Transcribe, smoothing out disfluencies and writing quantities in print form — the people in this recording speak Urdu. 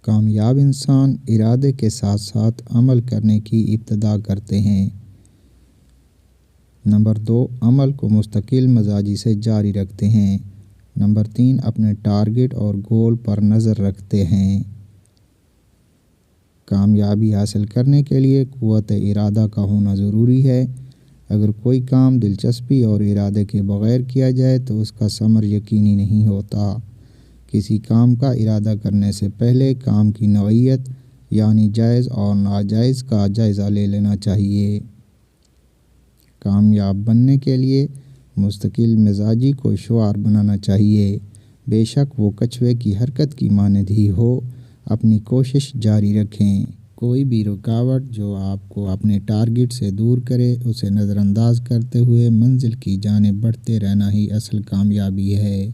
کامیاب انسان ارادے کے ساتھ ساتھ عمل کرنے کی ابتدا کرتے ہیں۔ نمبر 2، عمل کو مستقل مزاجی سے جاری رکھتے ہیں۔ نمبر 3، اپنے ٹارگٹ اور گول پر نظر رکھتے ہیں۔ کامیابی حاصل کرنے کے لیے قوت ارادہ کا ہونا ضروری ہے۔ اگر کوئی کام دلچسپی اور ارادے کے بغیر کیا جائے تو اس کا ثمر یقینی نہیں ہوتا۔ کسی کام کا ارادہ کرنے سے پہلے کام کی نوعیت یعنی جائز اور ناجائز کا جائزہ لے لینا چاہیے۔ کامیاب بننے کے لیے مستقل مزاجی کو شعار بنانا چاہیے۔ بے شک وہ کچھوے کی حرکت کی مانند ہی ہو، اپنی کوشش جاری رکھیں۔ کوئی بھی رکاوٹ جو آپ کو اپنے ٹارگٹ سے دور کرے اسے نظر انداز کرتے ہوئے منزل کی جانب بڑھتے رہنا ہی اصل کامیابی ہے۔